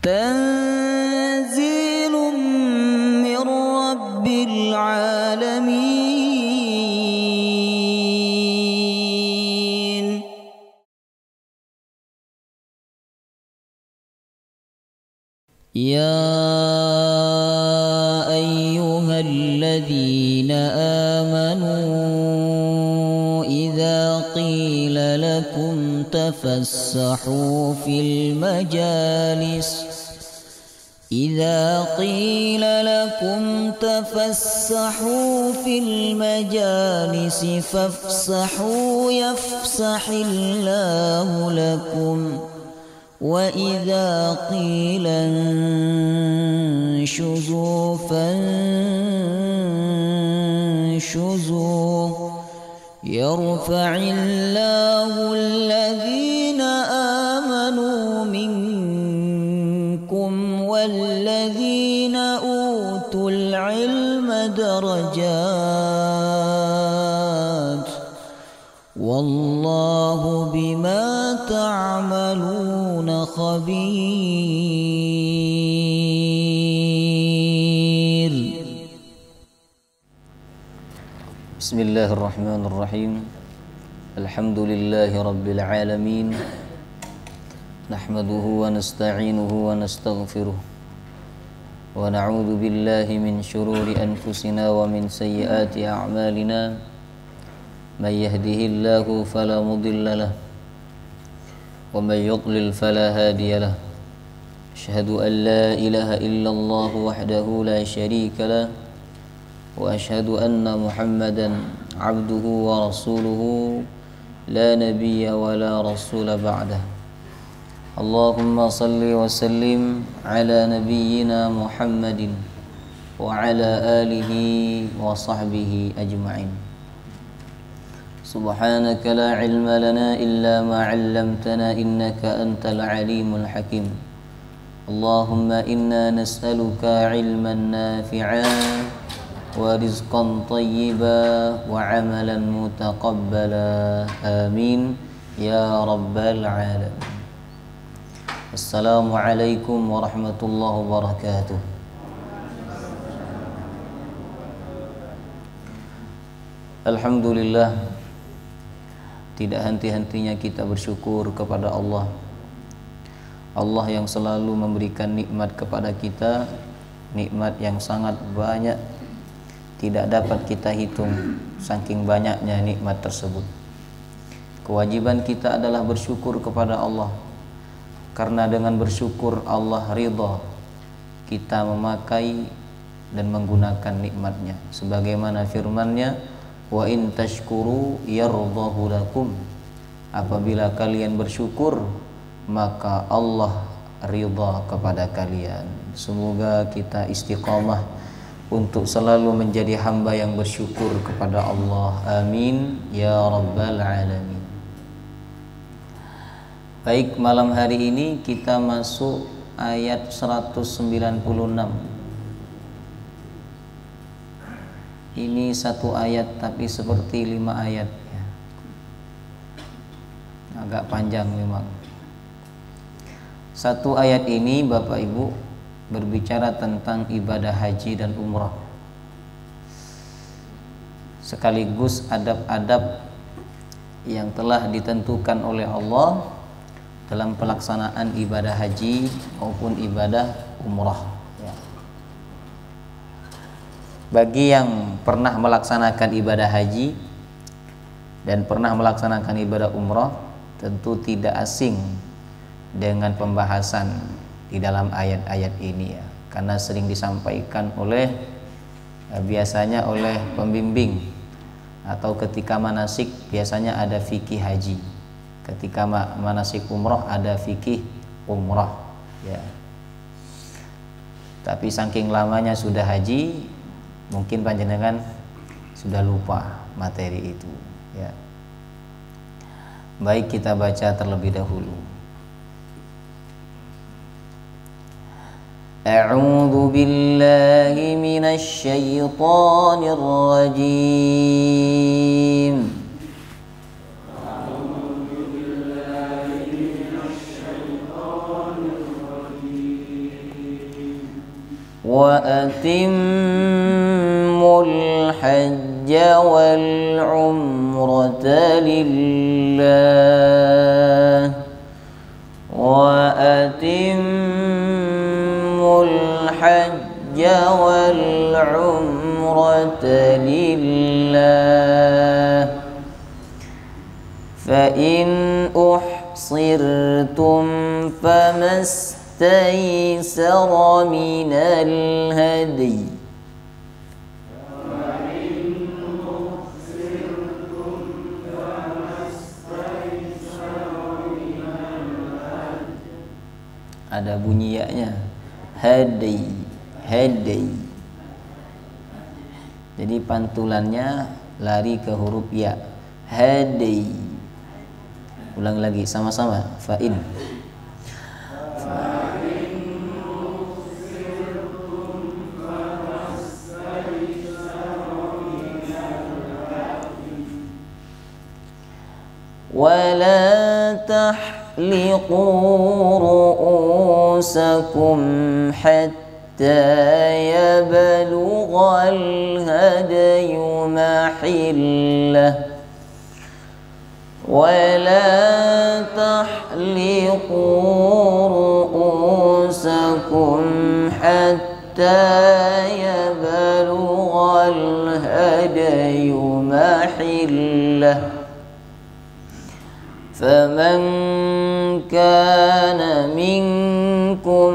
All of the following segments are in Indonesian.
تنزيل من رب العالمين. يا أيها الذين آمنوا إذا قيل لكم تفسحوا في المجالس فافسحوا يفسح الله لكم وإذا قيل انشزوا فانشزوا يرفع الله الذين آمنوا منكم والذين أوتوا العلم درجات والله بما تعملون خبير. بسم الله الرحمن الرحيم. الحمد لله رب العالمين، نحمده ونستعينه ونستغفره ونعوذ بالله من شرور أنفسنا ومن سيئات أعمالنا. من يهده الله فلا مضل له ومن يضلل فلا هادي له. أشهد أن لا إله إلا الله وحده لا شريك له وأشهد أن محمدا عبده ورسوله لا نبي ولا رسول بعده. اللهم صل وسلم على نبينا محمد وعلى آله وصحبه أجمعين. سبحانك لا علم لنا إلا ما علمتنا إنك أنت العليم الحكيم. اللهم إنا نسألك علما نافعا ورزقا طيبا وعملا متقبلا آمين يا رب العالمين. السلام عليكم ورحمة الله وبركاته. Alhamdulillah, tidak henti-hentinya kita bersyukur kepada Allah. Allah yang selalu memberikan nikmat kepada kita, nikmat yang sangat banyak, tidak dapat kita hitung saking banyaknya nikmat tersebut. Kewajiban kita adalah bersyukur kepada Allah, karena dengan bersyukur Allah ridha kita memakai dan menggunakan nikmatnya. Sebagaimana firman-Nya, wa in tashkuru yardahu lakum. Apabila kalian bersyukur, maka Allah ridha kepada kalian. Semoga kita istiqamah untuk selalu menjadi hamba yang bersyukur kepada Allah. Amin ya rabbal alamin. Baik, malam hari ini kita masuk ayat 196. Ini satu ayat tapi seperti 5 ayat ya. Agak panjang memang. Satu ayat ini Bapak Ibu berbicara tentang ibadah haji dan umrah, sekaligus adab-adab yang telah ditentukan oleh Allah dalam pelaksanaan ibadah haji maupun ibadah umrah. Bagi yang pernah melaksanakan ibadah haji dan pernah melaksanakan ibadah umrah, tentu tidak asing dengan pembahasan di dalam ayat-ayat ini ya, karena sering disampaikan oleh biasanya oleh pembimbing, atau ketika manasik biasanya ada fikih haji, ketika manasik umrah ada fikih umrah ya. Tapi saking lamanya sudah haji, mungkin panjenengan sudah lupa materi itu ya. Baik, kita baca terlebih dahulu. A'udzu billahi minasy syaithanir rajim. وأتموا الحج والعمرة لله وأتموا الحج والعمرة لله فإن أحصرتم فما استيسر من الهدي ada bunyi ya-nya hadi hadi. Jadi pantulannya lari ke huruf ya hadi. Ulang lagi sama-sama fa'in ولا تحلقوا رؤوسكم حتى يبلغ الهدي محله ولا تحلقوا رؤوسكم حتى يبلغ الهدي محله فمن كان منكم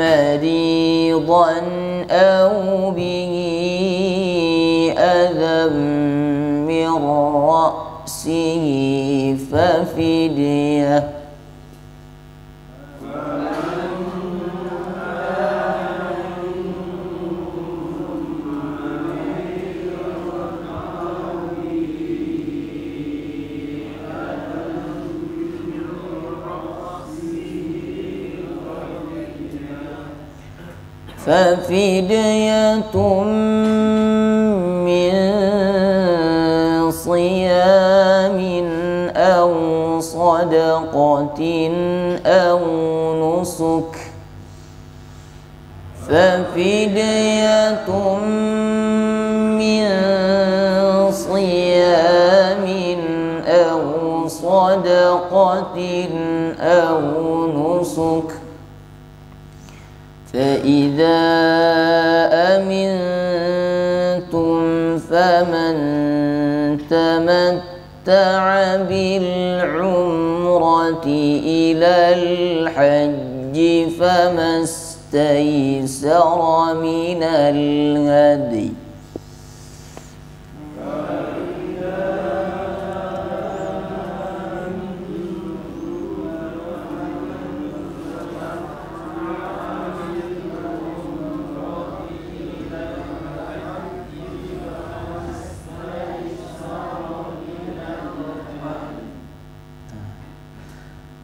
مريضا أو به أذى من رأسه ففدية ففدية من صيام أو صدقة أو نسك ففدية من صيام أو صدقة أو نسك فإذا أمنتم فمن تمتع بالعمرة إلى الحج فما استيسر من الهدي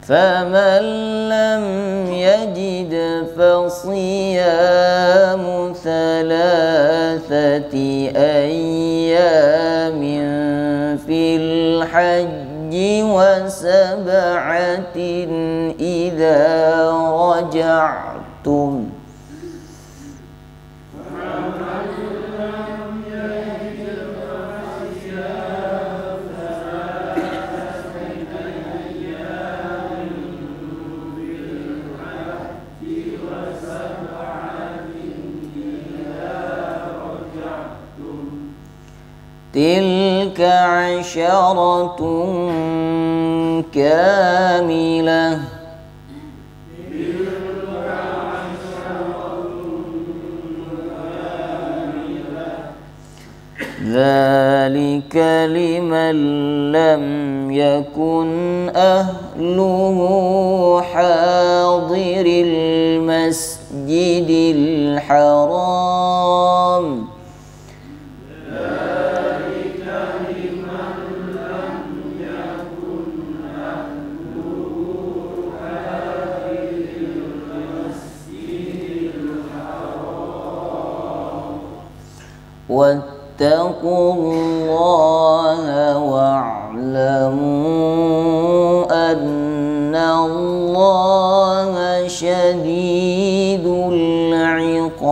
فمن لم يجد فصيام 3 أيام في الحج و7 إذا رجعتم تلك 10 كاملة ذلك لمن لم يكن أهله حاضر المسجد الحرام واتقوا الله واعلموا أن الله شديد العقاب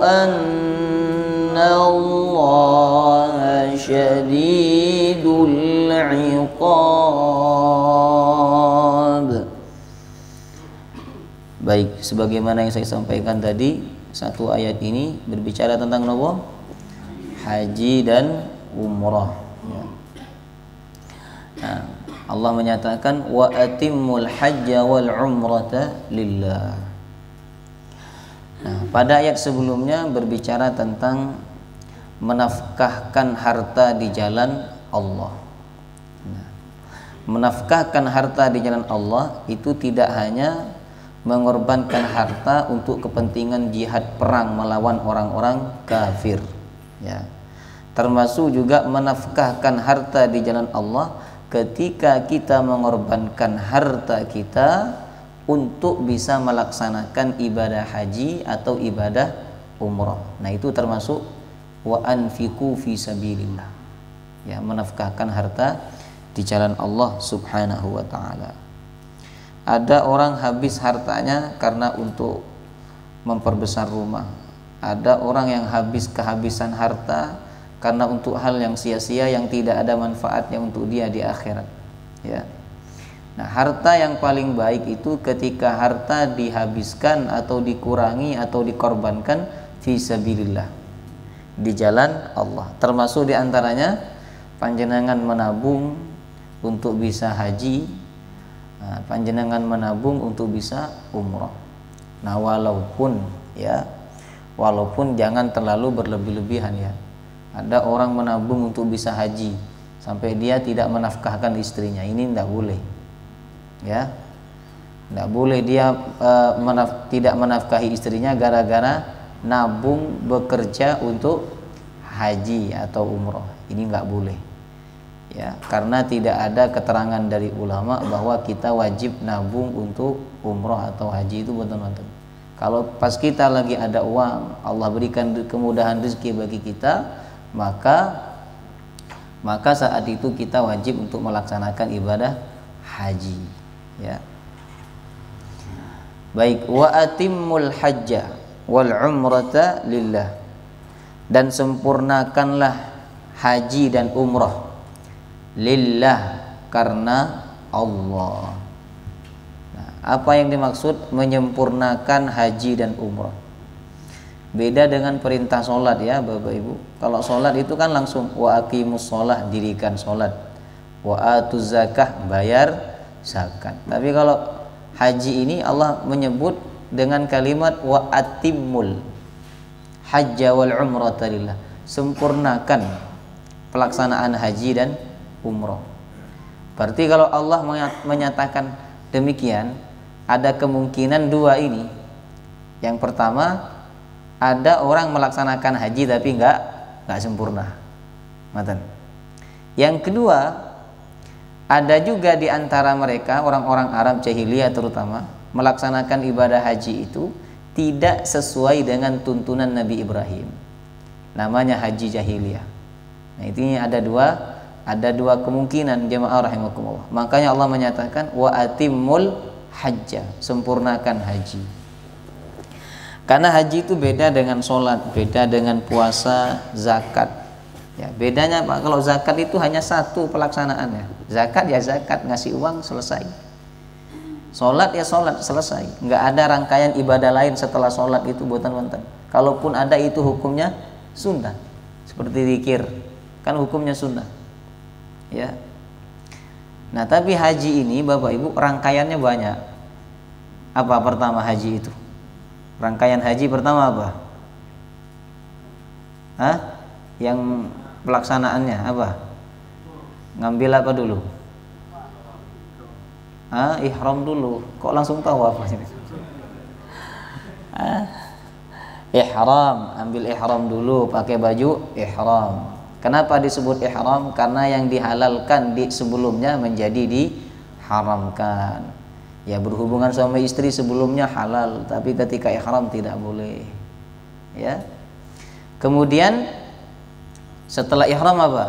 anna Allaha syadidul iqab. Baik, sebagaimana yang saya sampaikan tadi, satu ayat ini berbicara tentang apa? Haji dan umrah. Ya. Nah, Allah menyatakan wa atimmul hajja wal umrata lillah. Nah, pada ayat sebelumnya berbicara tentang menafkahkan harta di jalan Allah. Nah, menafkahkan harta di jalan Allah itu tidak hanya mengorbankan harta untuk kepentingan jihad perang melawan orang-orang kafir, ya. Termasuk juga menafkahkan harta di jalan Allah ketika kita mengorbankan harta kita untuk bisa melaksanakan ibadah haji atau ibadah umrah. Nah, itu termasuk wa anfiqu fi sabilillah. Ya, menafkahkan harta di jalan Allah Subhanahu wa taala. Ada orang habis hartanya karena untuk memperbesar rumah. Ada orang yang kehabisan harta karena untuk hal yang sia-sia yang tidak ada manfaatnya untuk dia di akhirat. Ya. Nah, harta yang paling baik itu ketika harta dihabiskan atau dikurangi atau dikorbankan fi sabilillah, di jalan Allah. Termasuk diantaranya panjenengan menabung untuk bisa haji. Nah, panjenengan menabung untuk bisa umrah. Nah, walaupun jangan terlalu berlebih-lebihan, ya. Ada orang menabung untuk bisa haji sampai dia tidak menafkahkan istrinya. Ini tidak boleh, ya. Tidak boleh dia tidak menafkahi istrinya gara-gara nabung bekerja untuk haji atau umrah. Ini nggak boleh, ya, karena tidak ada keterangan dari ulama bahwa kita wajib nabung untuk umrah atau haji. Itu betul-betul. Kalau pas kita lagi ada uang, Allah berikan kemudahan rezeki bagi kita, maka saat itu kita wajib untuk melaksanakan ibadah haji, ya. Baik, wa atimmul hajja wal umrata lillah, dan sempurnakanlah haji dan umrah lillah, karena Allah. Nah, apa yang dimaksud menyempurnakan haji dan umrah? Beda dengan perintah sholat, ya Bapak Ibu. Kalau sholat itu kan langsung wa aqimus sholah, dirikan sholat, wa atuz zakah, bayar zakat. Tapi kalau haji ini Allah menyebut dengan kalimat wa atimmul hajja wal umrata lillah, sempurnakan pelaksanaan haji dan umrah. Berarti kalau Allah menyatakan demikian, ada kemungkinan dua ini. Yang pertama, ada orang melaksanakan haji tapi nggak sempurna. Maten. Yang kedua, ada juga di antara mereka orang-orang Arab jahiliyah terutama melaksanakan ibadah haji itu tidak sesuai dengan tuntunan Nabi Ibrahim. Namanya haji jahiliyah. Nah, ini ada dua kemungkinan, jemaah rahimakumullah. Makanya Allah menyatakan wa atimmul hajja, sempurnakan haji. Karena haji itu beda dengan sholat, beda dengan puasa, zakat. Ya, bedanya Pak, kalau zakat itu hanya satu pelaksanaannya. Zakat ya zakat, ngasih uang selesai. Sholat ya sholat, selesai. Nggak ada rangkaian ibadah lain setelah sholat itu boten-boten. Kalaupun ada itu hukumnya sunnah. Seperti zikir, kan hukumnya sunnah. Ya. Nah, tapi haji ini Bapak Ibu rangkaiannya banyak. Apa pertama haji itu? Rangkaian haji pertama apa? Yang pelaksanaannya apa? Ngambil apa dulu? Ihram dulu. Kok langsung tahu apa sih? Ihram, ambil ihram dulu, pakai baju ihram. Kenapa disebut ihram? Karena yang dihalalkan di sebelumnya menjadi diharamkan. Ya, berhubungan suami istri sebelumnya halal, tapi ketika ihram tidak boleh. Ya. Kemudian setelah ihram apa?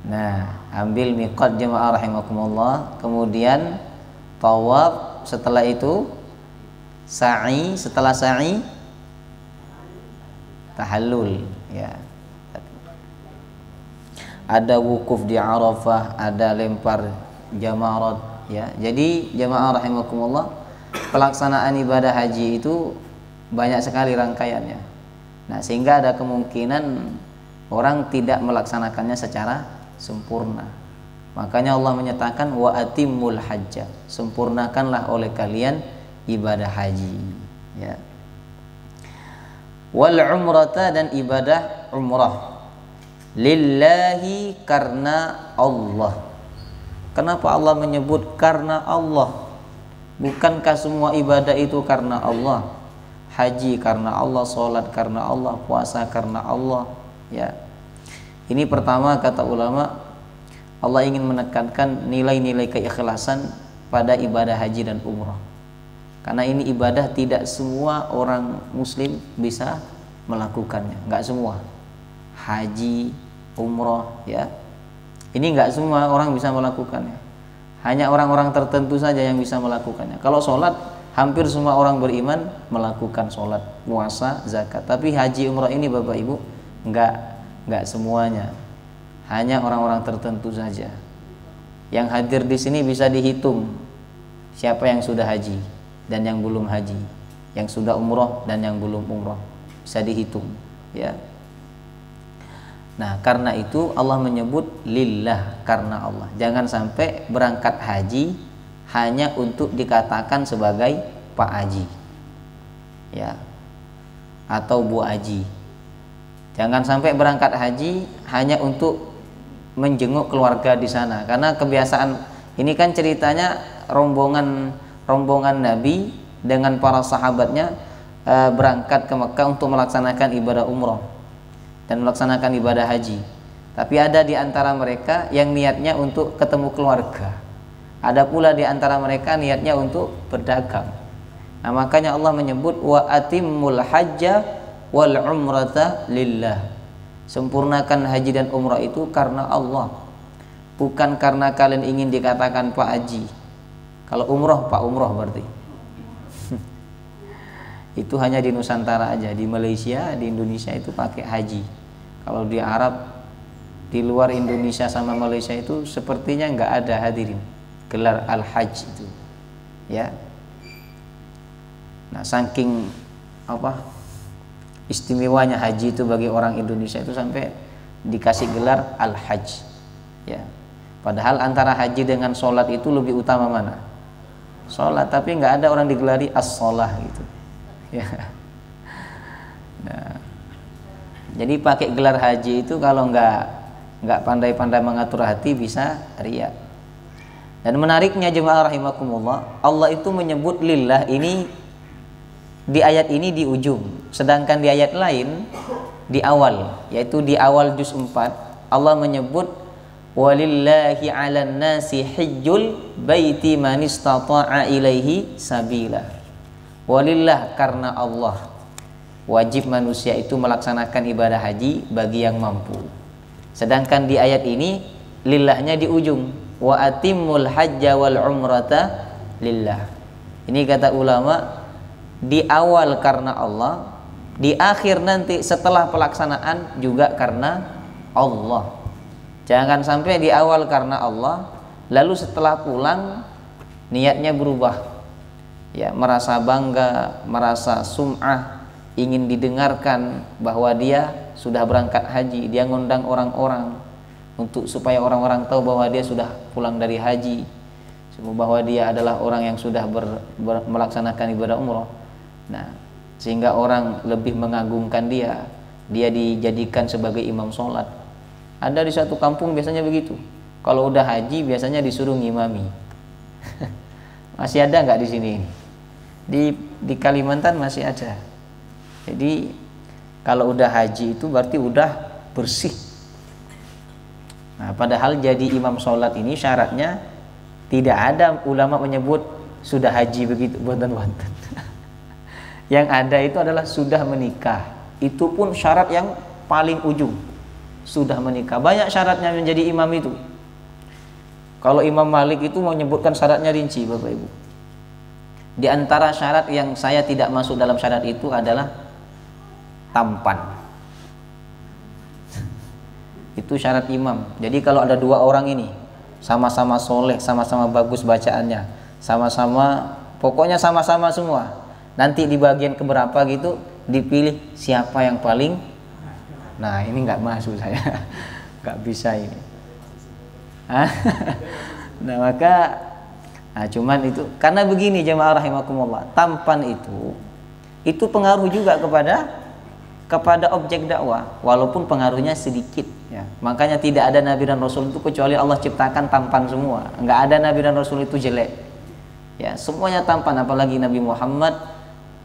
Nah, ambil miqat jemaah rahimakumullah, kemudian tawaf, setelah itu sa'i, setelah sa'i tahallul, ya. Ada wukuf di Arafah, ada lempar jamarat, ya. Jadi jamaah rahimakumullah, pelaksanaan ibadah haji itu banyak sekali rangkaiannya. Nah, sehingga ada kemungkinan orang tidak melaksanakannya secara sempurna. Makanya Allah menyatakan wa atimmul hajja, sempurnakanlah oleh kalian ibadah haji, ya. Wal umrata, dan ibadah umrah, lillahi, karena Allah. Kenapa Allah menyebut karena Allah? Bukankah semua ibadah itu karena Allah? Haji karena Allah, sholat karena Allah, puasa karena Allah, ya. Ini pertama, kata ulama, Allah ingin menekankan nilai-nilai keikhlasan pada ibadah haji dan umrah. Karena ini ibadah tidak semua orang muslim bisa melakukannya, nggak semua. Haji, umrah, ya, ini nggak semua orang bisa melakukannya. Hanya orang-orang tertentu saja yang bisa melakukannya. Kalau sholat, hampir semua orang beriman melakukan sholat, puasa, zakat. Tapi haji, umrah ini Bapak Ibu nggak semuanya. Hanya orang-orang tertentu saja. Yang hadir di sini bisa dihitung siapa yang sudah haji dan yang belum haji, yang sudah umrah dan yang belum umrah, bisa dihitung, ya. Nah, karena itu Allah menyebut lillah, karena Allah. Jangan sampai berangkat haji hanya untuk dikatakan sebagai Pak Haji, ya, atau Bu Haji. Jangan sampai berangkat haji hanya untuk menjenguk keluarga di sana. Karena kebiasaan ini kan ceritanya rombongan Nabi dengan para sahabatnya berangkat ke Mekah untuk melaksanakan ibadah umrah dan melaksanakan ibadah haji. Tapi ada di antara mereka yang niatnya untuk ketemu keluarga. Ada pula di antara mereka niatnya untuk berdagang. Nah, makanya Allah menyebut wa atimmul hajja wal umrata lillah. Sempurnakan haji dan umrah itu karena Allah, bukan karena kalian ingin dikatakan Pak Haji. Kalau umrah Pak Umrah berarti. Itu hanya di Nusantara aja, di Malaysia, di Indonesia itu pakai haji. Kalau di Arab, di luar Indonesia sama Malaysia itu sepertinya nggak ada hadirin gelar al-hajj itu, ya. Nah, saking istimewanya haji itu bagi orang Indonesia itu sampai dikasih gelar al-hajj, ya. Padahal antara haji dengan sholat itu lebih utama mana? Sholat, tapi nggak ada orang digelari as-sholah gitu, ya. Nah, jadi pakai gelar haji itu kalau nggak pandai-pandai mengatur hati bisa riya. Dan menariknya jemaah rahimakumullah, Allah itu menyebut lillah ini di ayat ini di ujung, sedangkan di ayat lain di awal, yaitu di awal juz 4 Allah menyebut walillahi 'alan nasi hijjul baiti man istata'a ilaihi sabila. Walillah, karena Allah, wajib manusia itu melaksanakan ibadah haji bagi yang mampu. Sedangkan di ayat ini lillahnya di ujung, wa atimmul hajja wal umrata lillah. Ini kata ulama, di awal karena Allah, di akhir nanti setelah pelaksanaan juga karena Allah. Jangan sampai di awal karena Allah, lalu setelah pulang niatnya berubah, ya, merasa bangga, merasa sum'ah, ingin didengarkan bahwa dia sudah berangkat haji. Dia ngundang orang-orang supaya orang-orang tahu bahwa dia sudah pulang dari haji, bahwa dia adalah orang yang sudah melaksanakan ibadah umrah. Nah, sehingga orang lebih mengagungkan dia dijadikan sebagai imam sholat. Ada di satu kampung biasanya begitu, kalau udah haji biasanya disuruh ngimami. Masih ada nggak di sini? Di Kalimantan masih ada. Jadi kalau udah haji itu berarti udah bersih. Nah, padahal jadi imam sholat ini syaratnya tidak ada ulama menyebut sudah haji begitu, buatan-buatan. Yang ada itu adalah sudah menikah. Itu pun syarat yang paling ujung, sudah menikah. Banyak syaratnya menjadi imam itu. Kalau Imam Malik itu menyebutkan syaratnya rinci, Bapak Ibu. Di antara syarat yang saya tidak masuk dalam syarat itu adalah tampan. Itu syarat imam. Jadi kalau ada dua orang ini sama-sama soleh, sama-sama bagus bacaannya, sama-sama, pokoknya sama-sama semua, nanti di bagian keberapa gitu dipilih siapa yang paling, nah ini nggak masuk saya. Nggak bisa ini. Nah maka cuman itu karena begini jemaah rahimakumullah, tampan itu pengaruh juga kepada objek dakwah, walaupun pengaruhnya sedikit ya. Makanya tidak ada nabi dan rasul itu kecuali Allah ciptakan tampan semua. Nggak ada nabi dan rasul itu jelek ya, semuanya tampan, apalagi Nabi Muhammad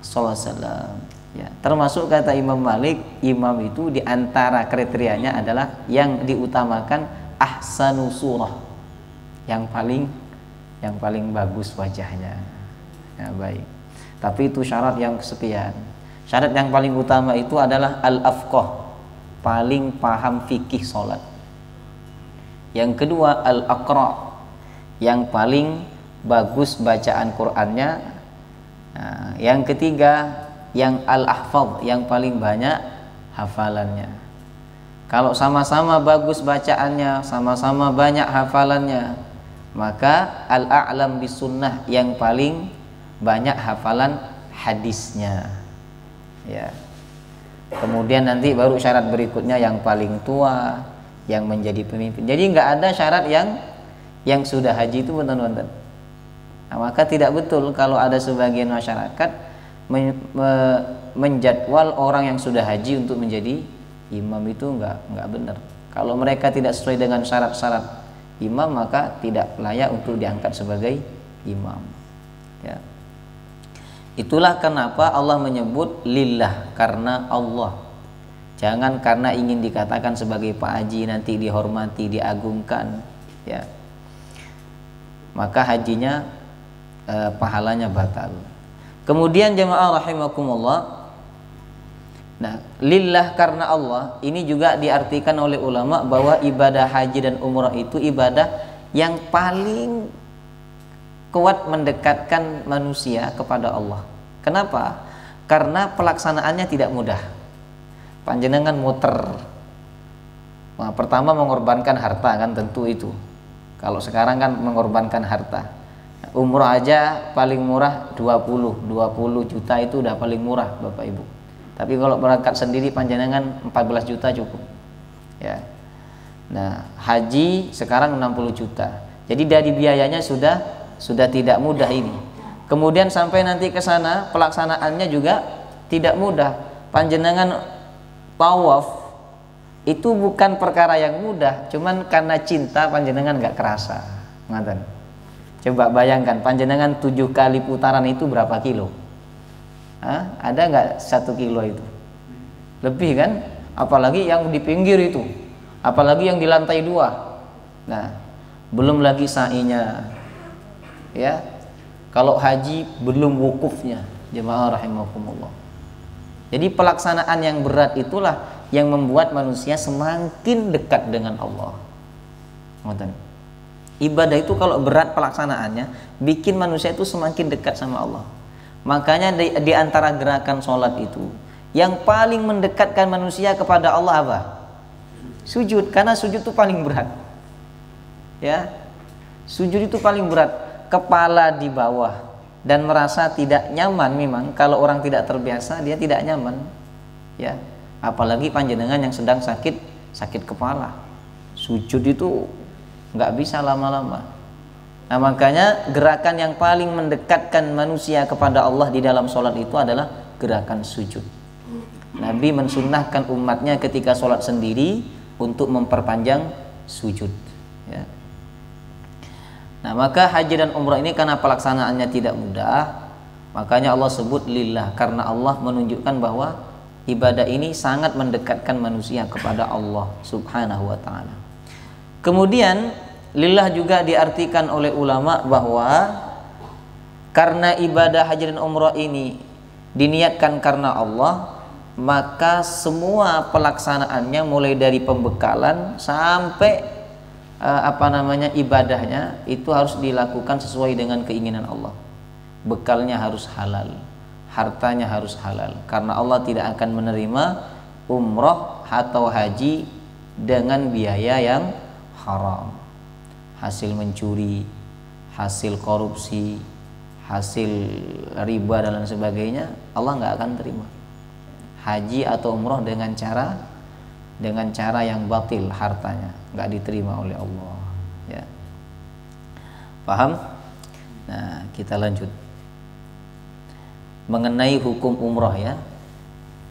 SAW ya. Termasuk kata Imam Malik, imam itu diantara kriterianya adalah yang diutamakan ahsanu surah, yang paling bagus wajahnya ya. Baik, tapi itu syarat yang kesekian. Syarat yang paling utama itu adalah al-afqah, paling paham fikih sholat. Yang kedua al-aqra, yang paling bagus bacaan Qur'annya. Nah, yang ketiga yang al-ahfadh, yang paling banyak hafalannya. Kalau sama-sama bagus bacaannya, sama-sama banyak hafalannya, maka al-a'lam bis sunnah, yang paling banyak hafalan hadisnya ya. Kemudian nanti baru syarat berikutnya yang paling tua, yang menjadi pemimpin. Jadi nggak ada syarat yang sudah haji itu benar-benar. Nah, maka tidak betul kalau ada sebagian masyarakat menjadwal orang yang sudah haji untuk menjadi imam, itu nggak benar. Kalau mereka tidak sesuai dengan syarat-syarat imam, maka tidak layak untuk diangkat sebagai imam ya. Itulah kenapa Allah menyebut lillah, karena Allah. Jangan karena ingin dikatakan sebagai Pak Haji, nanti dihormati, diagungkan ya, maka hajinya pahalanya batal. Kemudian jemaah rahimakumullah, nah lillah karena Allah ini juga diartikan oleh ulama bahwa ibadah haji dan umrah itu ibadah yang paling kuat mendekatkan manusia kepada Allah. Kenapa? Karena pelaksanaannya tidak mudah. Panjenengan muter, nah, pertama mengorbankan harta kan, tentu itu. Kalau sekarang kan mengorbankan harta. Umrah aja paling murah 20 juta itu udah paling murah Bapak Ibu. Tapi kalau berangkat sendiri panjenengan 14 juta cukup ya. Nah haji sekarang 60 juta. Jadi dari biayanya sudah tidak mudah ini. Kemudian sampai nanti ke sana pelaksanaannya juga tidak mudah. Panjenengan tawaf itu bukan perkara yang mudah, cuman karena cinta panjenengan nggak kerasa. Ngaten. Coba bayangkan panjenengan 7 kali putaran itu berapa kilo? Ada nggak 1 kilo itu? Lebih kan? Apalagi yang di pinggir itu, apalagi yang di lantai 2. Nah, belum lagi sa'inya ya. Kalau haji belum wukufnya, jemaah rahimakumullah. Jadi pelaksanaan yang berat itulah yang membuat manusia semakin dekat dengan Allah. Ibadah itu kalau berat pelaksanaannya, bikin manusia itu semakin dekat sama Allah. Makanya di antara gerakan sholat itu, yang paling mendekatkan manusia kepada Allah apa? Sujud, karena sujud itu paling berat. Ya, sujud itu paling berat. Kepala di bawah dan merasa tidak nyaman. Memang kalau orang tidak terbiasa dia tidak nyaman ya, apalagi panjenengan yang sedang sakit kepala, sujud itu nggak bisa lama-lama. Nah makanya gerakan yang paling mendekatkan manusia kepada Allah di dalam sholat itu adalah gerakan sujud. Nabi mensunnahkan umatnya ketika sholat sendiri untuk memperpanjang sujud ya. Nah maka haji dan umrah ini karena pelaksanaannya tidak mudah, makanya Allah sebut lillah, karena Allah menunjukkan bahwa ibadah ini sangat mendekatkan manusia kepada Allah subhanahu wa ta'ala. Kemudian lillah juga diartikan oleh ulama bahwa karena ibadah haji dan umrah ini diniatkan karena Allah, maka semua pelaksanaannya mulai dari pembekalan sampai ibadahnya itu harus dilakukan sesuai dengan keinginan Allah. Bekalnya harus halal, hartanya harus halal, karena Allah tidak akan menerima umroh atau haji dengan biaya yang haram, hasil mencuri, hasil korupsi, hasil riba dan lain sebagainya. Allah nggak akan terima haji atau umroh dengan cara yang batil, hartanya nggak diterima oleh Allah, ya. Paham? Nah, kita lanjut mengenai hukum umroh, ya.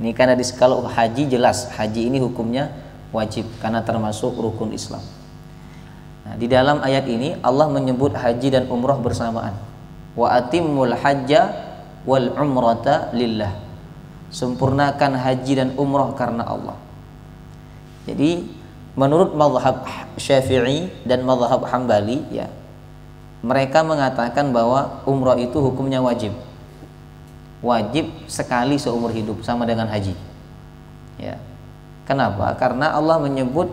Ini karena kalau haji jelas, haji ini hukumnya wajib karena termasuk rukun Islam. Nah, di dalam ayat ini Allah menyebut haji dan umroh bersamaan. Wa atimmul hajja wal umrata lillah. Sempurnakan haji dan umroh karena Allah. Jadi menurut mazhab Syafi'i dan mazhab Hambali, ya, mereka mengatakan bahwa umroh itu hukumnya wajib. Wajib sekali seumur hidup, sama dengan haji, ya. Kenapa? Karena Allah menyebut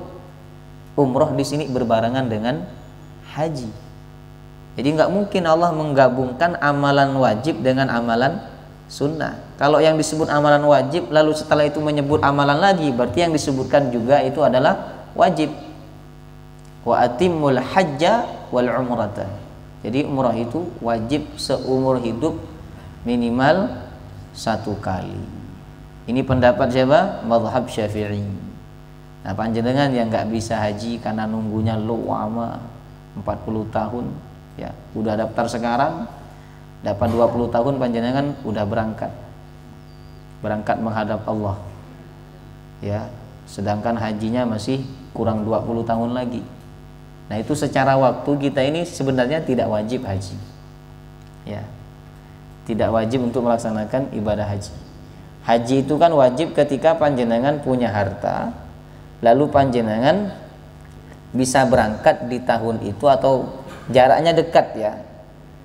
umroh di sini berbarengan dengan haji. Jadi nggak mungkin Allah menggabungkan amalan wajib dengan amalan sunnah. Kalau yang disebut amalan wajib lalu setelah itu menyebut amalan lagi, berarti yang disebutkan juga itu adalah wajib. Wa atimmul hajja wal umrata. Jadi umrah itu wajib seumur hidup minimal 1 kali. Ini pendapat siapa? Mazhab Syafi'i. Nah, panjenengan yang nggak bisa haji karena nunggunya lama 40 tahun, ya, udah daftar sekarang, dapat 20 tahun panjenengan udah berangkat menghadap Allah, ya, sedangkan hajinya masih kurang 20 tahun lagi. Nah, itu secara waktu kita ini sebenarnya tidak wajib haji, ya, tidak wajib untuk melaksanakan ibadah haji. Haji itu kan wajib ketika panjenengan punya harta, lalu panjenengan bisa berangkat di tahun itu atau jaraknya dekat, ya.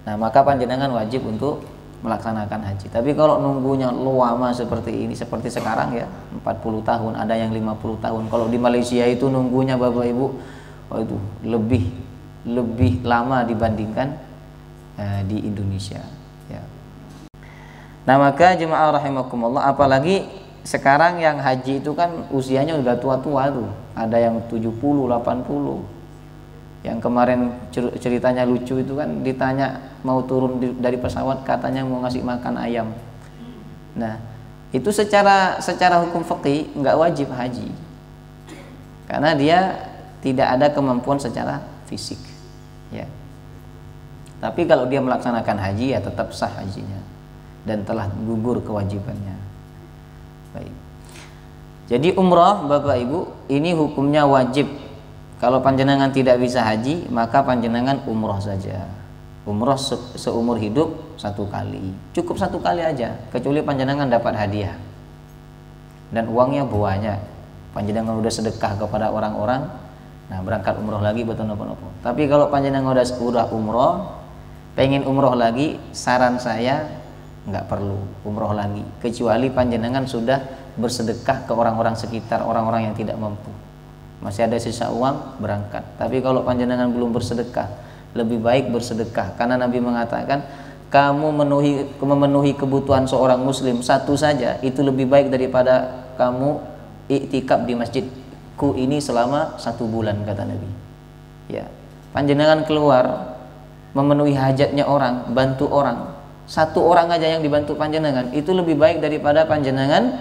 Nah, maka panjenengan wajib untuk melaksanakan haji. Tapi kalau nunggunya lama seperti ini, seperti sekarang, ya, 40 tahun, ada yang 50 tahun. Kalau di Malaysia itu nunggunya Bapak Ibu, itu lebih lama dibandingkan di Indonesia, ya. Nah, maka jemaah rahimakumullah, apalagi sekarang yang haji itu kan usianya udah tua-tua tuh. Ada yang 70, 80. Yang kemarin ceritanya lucu itu kan, ditanya mau turun dari pesawat, katanya mau ngasih makan ayam. Nah, itu secara hukum fikih nggak wajib haji, karena dia tidak ada kemampuan secara fisik, ya. Tapi kalau dia melaksanakan haji, ya tetap sah hajinya dan telah gugur kewajibannya. Baik. Jadi umrah Bapak Ibu ini hukumnya wajib. Kalau panjenengan tidak bisa haji, maka panjenengan umrah saja. Umrah seumur hidup 1 kali. Cukup 1 kali aja, kecuali panjenengan dapat hadiah dan uangnya banyak. Panjenengan udah sedekah kepada orang-orang, nah berangkat umrah lagi betul nopo-nopo. Tapi kalau panjenengan udah umrah, pengen umrah lagi, saran saya nggak perlu umroh lagi, kecuali panjenengan sudah bersedekah ke orang-orang sekitar, orang-orang yang tidak mampu, masih ada sisa uang, berangkat. Tapi kalau panjenengan belum bersedekah, lebih baik bersedekah, karena Nabi mengatakan kamu memenuhi kebutuhan seorang muslim 1 saja itu lebih baik daripada kamu iktikaf di masjidku ini selama 1 bulan, kata Nabi, ya. Panjenengan keluar memenuhi hajatnya orang, bantu orang, 1 orang aja yang dibantu panjenengan, itu lebih baik daripada panjenengan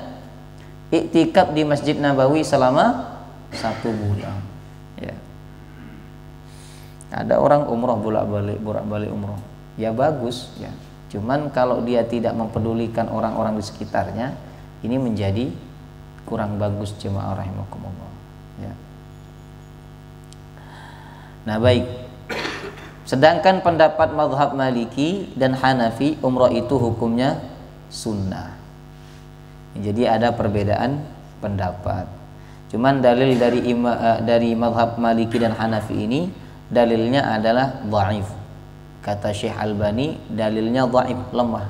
iktikaf di Masjid Nabawi selama 1 bulan, ya. Ada orang umroh bolak-balik umroh, ya bagus, ya. Cuman kalau dia tidak mempedulikan orang-orang di sekitarnya, ini menjadi kurang bagus, jemaah rahimakumullah, ya. Nah, baik. Sedangkan pendapat mazhab Maliki dan Hanafi, umrah itu hukumnya sunnah. Jadi ada perbedaan pendapat. Cuman dalil dari mazhab Maliki dan Hanafi ini dalilnya adalah dhaif. Kata Syekh Albani, dalilnya dhaif, lemah.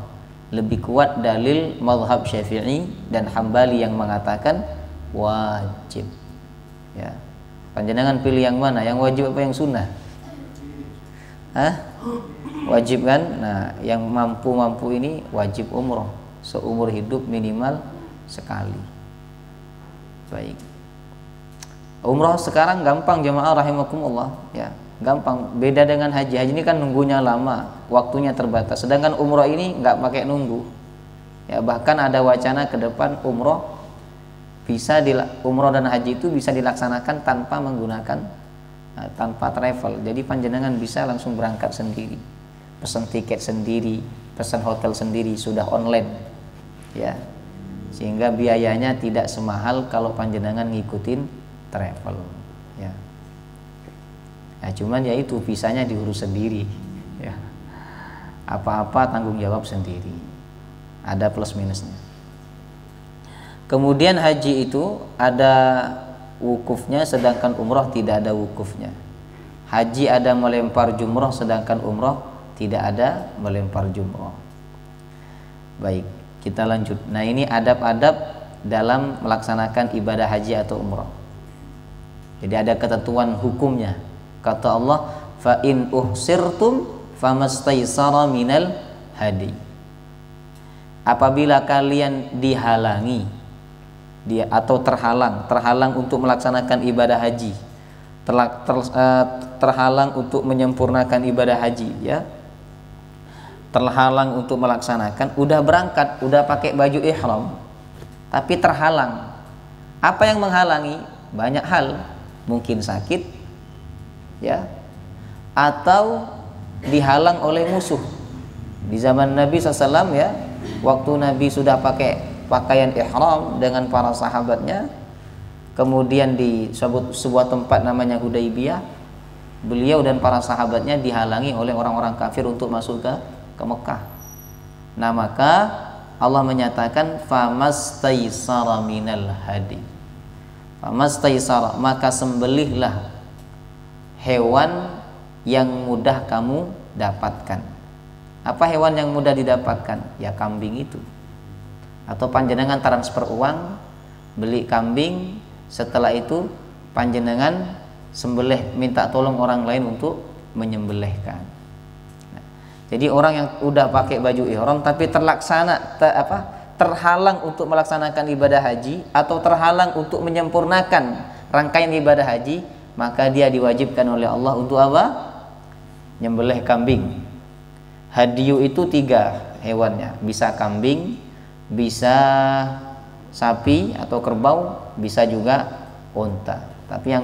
Lebih kuat dalil mazhab Syafi'i dan Hambali yang mengatakan wajib, ya. Panjenengan pilih yang mana? Yang wajib apa yang sunnah? Hah? Wajib kan? Nah, yang mampu ini wajib umroh seumur hidup minimal sekali. Baik. Umroh sekarang gampang jemaah rahimakumullah, ya. Gampang. Beda dengan haji. Haji ini kan nunggunya lama, waktunya terbatas. Sedangkan umroh ini nggak pakai nunggu. Ya, bahkan ada wacana ke depan umroh umroh dan haji itu bisa dilaksanakan tanpa menggunakan tanpa travel. Jadi panjenengan bisa langsung berangkat sendiri, pesan tiket sendiri, pesan hotel sendiri, sudah online, ya, sehingga biayanya tidak semahal kalau panjenengan ngikutin travel, ya. Nah, cuman ya itu visanya diurus sendiri, ya, apa-apa tanggung jawab sendiri, ada plus minusnya. Kemudian haji itu ada wukufnya, sedangkan umroh tidak ada wukufnya. Haji ada melempar jumroh, sedangkan umroh tidak ada melempar jumroh. Baik, kita lanjut. Nah, ini adab-adab dalam melaksanakan ibadah haji atau umroh. Jadi ada ketentuan hukumnya. Kata Allah, fa in uhsirtum famastaysara minal hadi. Apabila kalian dihalangi atau terhalang untuk melaksanakan ibadah haji, terhalang untuk menyempurnakan ibadah haji, ya, terhalang untuk melaksanakan, udah berangkat, udah pakai baju ihram, tapi terhalang. Apa yang menghalangi? Banyak hal, mungkin sakit, ya, atau dihalang oleh musuh. Di zaman Nabi SAW, ya, waktu Nabi sudah pakai pakaian ihram dengan para sahabatnya, kemudian di sebuah tempat namanya Hudaybiyah, beliau dan para sahabatnya dihalangi oleh orang-orang kafir untuk masuk ke Mekah. Nah, maka Allah menyatakan famastaysara minal hadi. Famastaysara, maka sembelihlah hewan yang mudah kamu dapatkan. Apa hewan yang mudah didapatkan? Ya, kambing itu. Atau panjenengan transfer uang, beli kambing, setelah itu panjenengan sembelih, minta tolong orang lain untuk menyembelihkan. Nah, jadi orang yang udah pakai baju ihram tapi terhalang untuk melaksanakan ibadah haji atau terhalang untuk menyempurnakan rangkaian ibadah haji, maka dia diwajibkan oleh Allah untuk apa? Nyembelih kambing. Hadiyu itu 3 hewannya, bisa kambing, bisa sapi atau kerbau, bisa juga unta. Tapi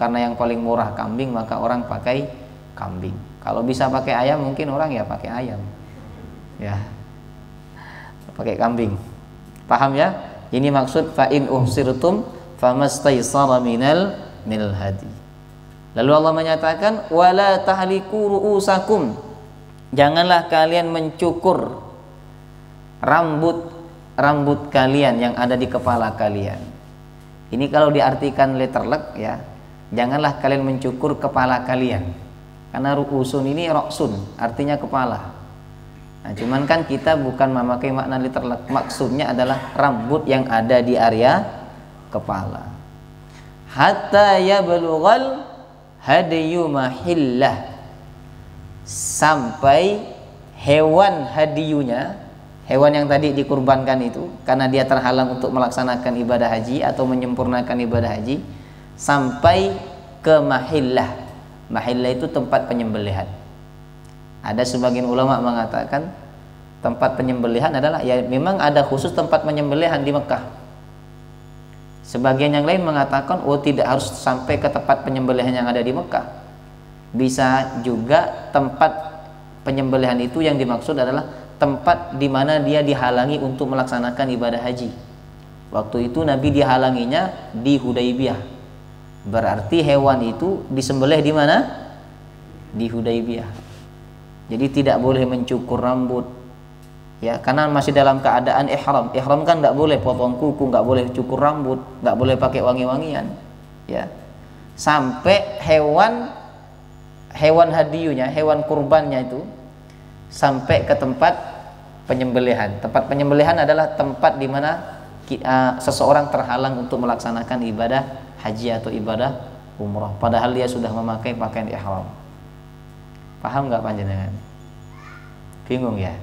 karena yang paling murah kambing, maka orang pakai kambing. Kalau bisa pakai ayam, mungkin orang ya pakai ayam, ya, pakai kambing. Paham ya? Ini maksud fa in uhsirtum famastaysara minal hadi. Lalu Allah menyatakan wala tahliku ru'usakum, janganlah kalian mencukur rambut kalian yang ada di kepala kalian. Ini kalau diartikan letterlek, ya, janganlah kalian mencukur kepala kalian, karena ru'usun ini roksun, artinya kepala. Nah, cuman kan kita bukan memakai makna letterlek, maksudnya adalah rambut yang ada di area kepala. Hatta yablughal hadiyu mahillah, sampai hewan hadiyunya, hewan yang tadi dikurbankan itu, karena dia terhalang untuk melaksanakan ibadah haji atau menyempurnakan ibadah haji, sampai ke mahillah. Mahillah itu tempat penyembelihan. Ada sebagian ulama mengatakan tempat penyembelihan adalah, ya, memang ada khusus tempat penyembelihan di Mekah. Sebagian yang lain mengatakan tidak harus sampai ke tempat penyembelihan yang ada di Mekah. Bisa juga tempat penyembelihan itu yang dimaksud adalah tempat di mana dia dihalangi untuk melaksanakan ibadah haji. Waktu itu Nabi dihalanginya di Hudaybiyah. Berarti hewan itu disembelih di mana? Di Hudaybiyah. Jadi tidak boleh mencukur rambut, ya, karena masih dalam keadaan ihram. Ihram kan nggak boleh potong kuku, nggak boleh cukur rambut, nggak boleh pakai wangi-wangian, ya. Sampai hewan hadiyunya, hewan kurbannya itu sampai ke tempat penyembelihan. Tempat penyembelihan adalah tempat di mana seseorang terhalang untuk melaksanakan ibadah haji atau ibadah umrah, padahal dia sudah memakai pakaian ihram. Paham nggak panjenengan? Bingung ya?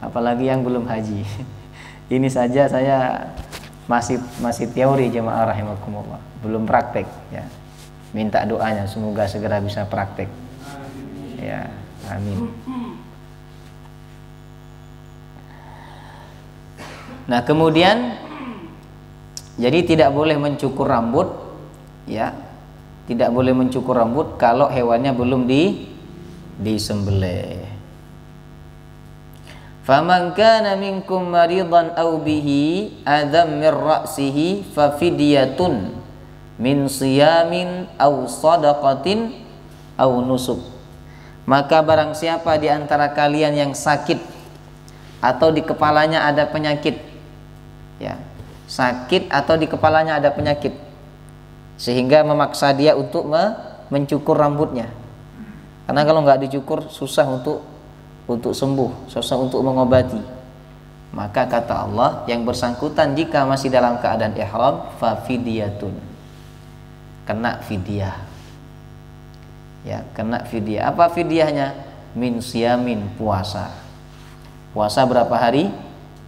Apalagi yang belum haji. Ini saja saya masih teori jemaah rahimakumullah, belum praktek ya. Minta doanya semoga segera bisa praktek. Ya, amin. Nah, kemudian jadi tidak boleh mencukur rambut ya. Tidak boleh mencukur rambut kalau hewannya belum disembelih. Faman kana minkum maridan aw bihi adam min ra'sihi fa fidyatun min siyamin aw shadaqatin aw nusuk. Maka barang siapa di antara kalian yang sakit atau di kepalanya ada penyakit, ya, sakit atau di kepalanya ada penyakit sehingga memaksa dia untuk mencukur rambutnya. Karena kalau nggak dicukur susah untuk sembuh, susah untuk mengobati. Maka kata Allah, yang bersangkutan jika masih dalam keadaan ihram fa fidyatun, kena fidyah. Ya, kena fidyah. Apa fidyahnya? Min siyamin, puasa. Puasa berapa hari?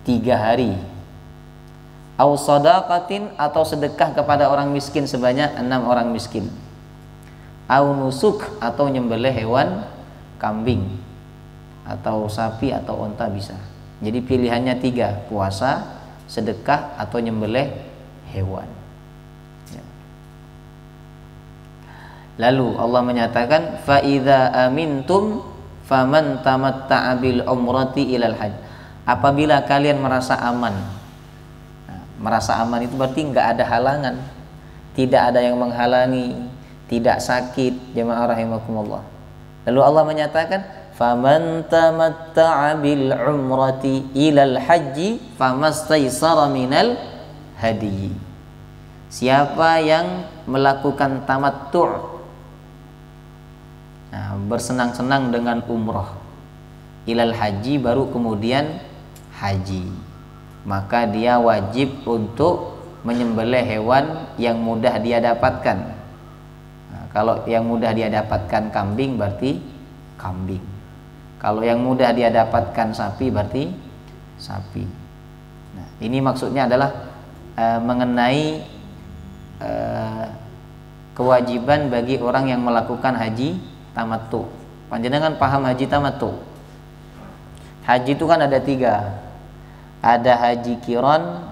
3 hari. Au shadaqatin, atau sedekah kepada orang miskin sebanyak 6 orang miskin. Au nusuk, atau nyembelih hewan kambing atau sapi atau onta bisa. Jadi pilihannya 3, puasa, sedekah, atau nyembelih hewan. Ya. Lalu Allah menyatakan fa idza amintum faman tamatta'a bil umrati ilal hajj. Apabila kalian merasa aman. Nah, merasa aman itu berarti enggak ada halangan, tidak ada yang menghalangi, tidak sakit, jemaah rahimakumullah. Lalu Allah menyatakan faman tamatta'a bil umrati ilal haji famastaysara minal hadi. Siapa yang melakukan tamattu', nah, bersenang-senang dengan umrah, ilal haji, baru kemudian haji, maka dia wajib untuk menyembelih hewan yang mudah dia dapatkan. Nah, kalau yang mudah dia dapatkan kambing berarti kambing. Kalau yang mudah dia dapatkan sapi berarti sapi. Nah, ini maksudnya adalah mengenai kewajiban bagi orang yang melakukan haji tamattu. Panjenengan paham haji tamattu? Haji itu kan ada 3. Ada haji qiran,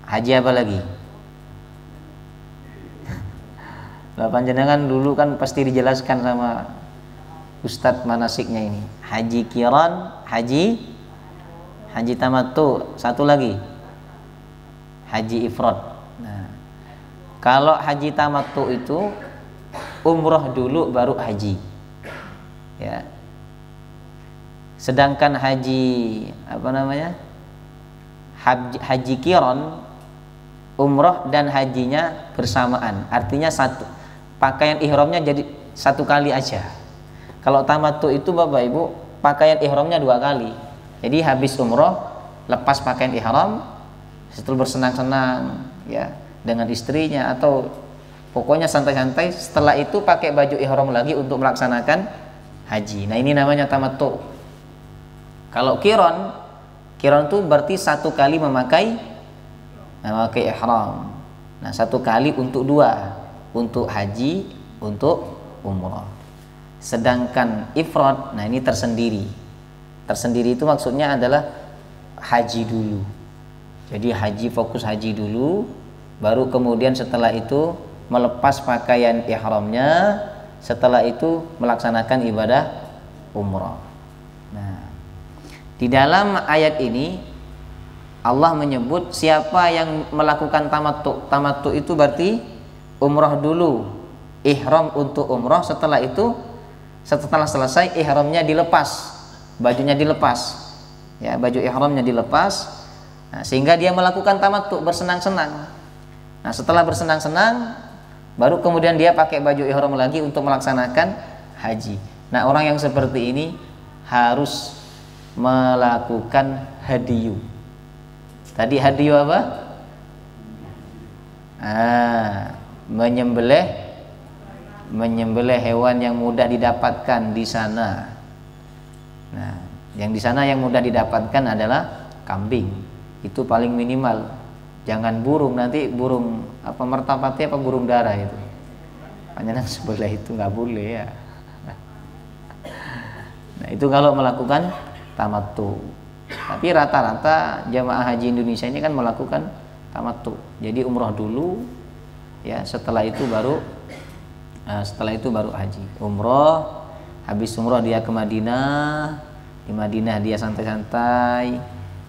haji apa lagi? Lah panjenengan dulu kan pasti dijelaskan sama Ustadz manasiknya ini. Haji qiran, haji tamattu, satu lagi haji ifrad. Nah, kalau haji tamattu itu umroh dulu baru haji. Ya. Sedangkan haji haji qiran, umroh dan hajinya bersamaan. Artinya satu, pakaian ihramnya jadi 1 kali aja. Kalau tamattu itu Bapak Ibu, pakaian ihramnya 2 kali. Jadi habis umroh, lepas pakaian ihram, setelah bersenang-senang ya dengan istrinya atau pokoknya santai-santai, setelah itu pakai baju ihram lagi untuk melaksanakan haji. Nah, ini namanya tamattu. Kalau qiran itu berarti 1 kali memakai ihram. Nah, 1 kali untuk 2, untuk haji, untuk umrah. Sedangkan ifrad, nah ini tersendiri. Tersendiri itu maksudnya adalah haji dulu. Jadi haji, fokus haji dulu, baru kemudian setelah itu melepas pakaian ihramnya, setelah itu melaksanakan ibadah umrah. Nah, di dalam ayat ini Allah menyebut siapa yang melakukan tamattu. Tamattu itu berarti umrah dulu, ihram untuk umrah, setelah itu setelah selesai ihramnya dilepas, bajunya dilepas, ya, baju ihramnya dilepas. Nah, sehingga dia melakukan tamattu, bersenang-senang. Nah, setelah bersenang-senang baru kemudian dia pakai baju ihram lagi untuk melaksanakan haji. Nah, orang yang seperti ini harus melakukan hadiyu. Tadi hadiyu apa? Menyembelih menyembelih hewan yang mudah didapatkan di sana. Nah, yang di sana yang mudah didapatkan adalah kambing. Itu paling minimal. Jangan burung, nanti burung apa merpati apa burung dara itu. Panjenengan sebelah itu nggak boleh ya. Nah, itu kalau melakukan tamattu. Tapi rata-rata jamaah haji Indonesia ini kan melakukan tamattu. Jadi umroh dulu, ya setelah itu baru haji. Umroh, habis umroh dia ke Madinah. Di Madinah dia santai-santai,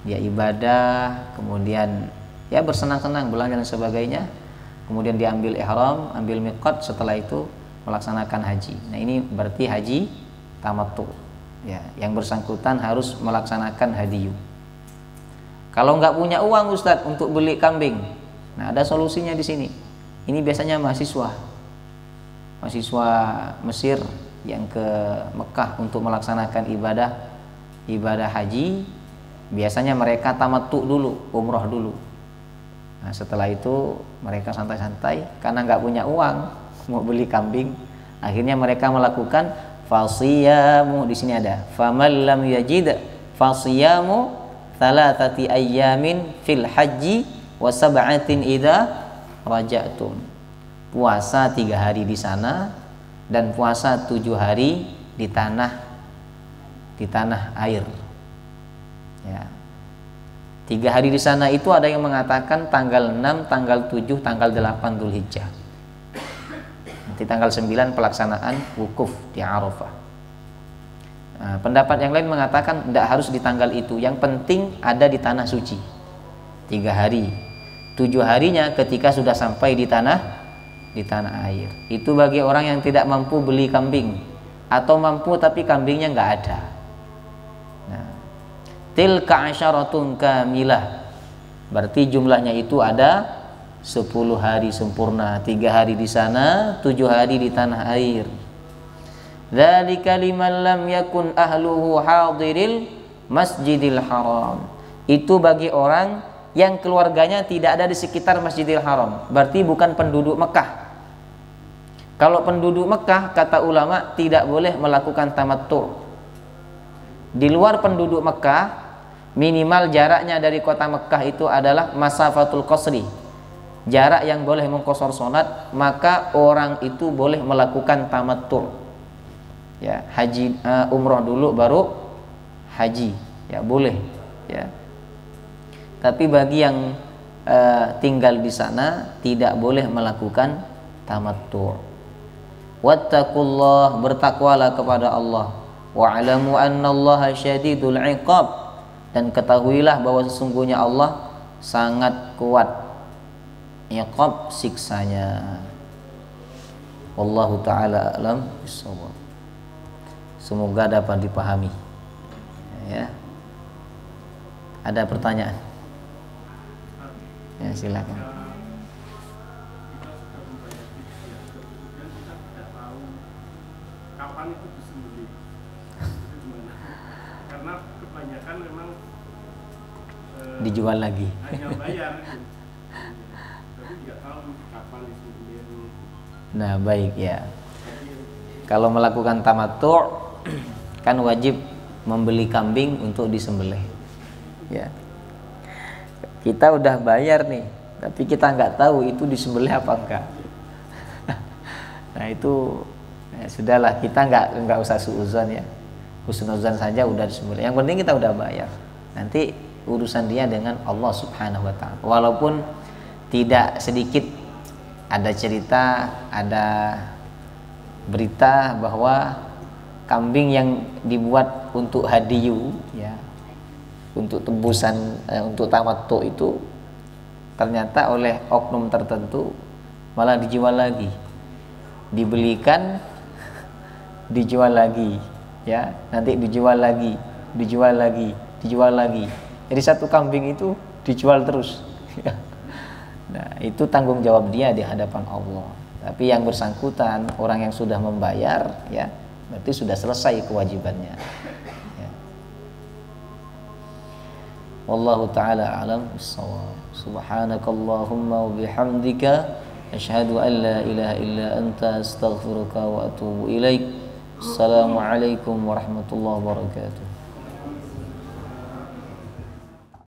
dia ibadah, kemudian ya bersenang-senang, belanja dan sebagainya. Kemudian dia ambil ihram, ambil miqat, setelah itu melaksanakan haji. Nah, ini berarti haji tamattu. Ya, yang bersangkutan harus melaksanakan hadiyu. Kalau nggak punya uang Ustadz untuk beli kambing, nah ada solusinya di sini. Ini biasanya mahasiswa Mesir yang ke Mekah untuk melaksanakan ibadah haji. Biasanya mereka tamattu dulu, umroh dulu. Nah, setelah itu mereka santai-santai karena nggak punya uang mau beli kambing. Akhirnya mereka melakukan fasiyamu, di sini ada faman lam yajid fasiyamu thalathati ayyamin fil haji wa sab'atin idza raja'tum. Puasa 3 hari di sana dan puasa 7 hari di tanah air. Ya. 3 hari di sana itu ada yang mengatakan tanggal 6, tanggal 7, tanggal 8 Dzulhijjah. Nanti tanggal 9 pelaksanaan wukuf di Arafah. Nah, pendapat yang lain mengatakan tidak harus di tanggal itu, yang penting ada di tanah suci 3 hari. 7 harinya ketika sudah sampai di tanah air. Itu bagi orang yang tidak mampu beli kambing, atau mampu tapi kambingnya nggak ada. Nah, tilka asyaratun kamilah, berarti jumlahnya itu ada 10 hari sempurna, 3 hari di sana, 7 hari di tanah air. Dzalika liman lam yakun ahluhu hadiril masjidil haram. Itu bagi orang yang keluarganya tidak ada di sekitar Masjidil Haram, berarti bukan penduduk Mekah. Kalau penduduk Mekah, kata ulama, tidak boleh melakukan tamattu. Di luar penduduk Mekah, minimal jaraknya dari kota Mekah itu adalah masafatul qasri, jarak yang boleh mengqashar salat, maka orang itu boleh melakukan tamattu. Ya, haji umroh dulu baru haji, ya boleh, ya. Tapi bagi yang tinggal di sana tidak boleh melakukan tamattu. Wattaqullah, bertakwalah kepada Allah. Wa'lamu annallaha syadidul 'iqab, dan ketahuilah bahwa sesungguhnya Allah sangat kuat iqab, siksanya. Wallahu taala alam bissawab. Semoga dapat dipahami. Ya. Ada pertanyaan? Ya, silakan. Kapan itu disembelih? Karena kebanyakan memang dijual lagi. Hanya bayar gitu. Tapi tidak tahu kapan disembelih. Nah, baik ya. Kalau melakukan tamattu kan wajib membeli kambing untuk disembelih. Ya. Kita udah bayar nih, tapi kita nggak tahu itu disembelih apa enggak. Nah, itu ya sudahlah, kita nggak usah suudzon ya. Husnuzon saja udah disembelih. Yang penting kita udah bayar. Nanti urusan dia dengan Allah Subhanahu wa taala. Walaupun tidak sedikit ada cerita, ada berita bahwa kambing yang dibuat untuk hadiyu, ya, untuk tebusan, untuk tamattu itu ternyata oleh oknum tertentu malah dijual lagi, dibelikan, dijual lagi, ya, nanti dijual lagi, dijual lagi. Jadi satu kambing itu dijual terus. Nah, itu tanggung jawab dia di hadapan Allah. Tapi yang bersangkutan, orang yang sudah membayar, ya, berarti sudah selesai kewajibannya. Ya. Wallahu taala alam bissawab. Subhanakallahumma wa bihamdika Asyhadu an la ilaha illa anta astaghfiruka wa atubu ilaik. Assalamualaikum warahmatullahi wabarakatuh.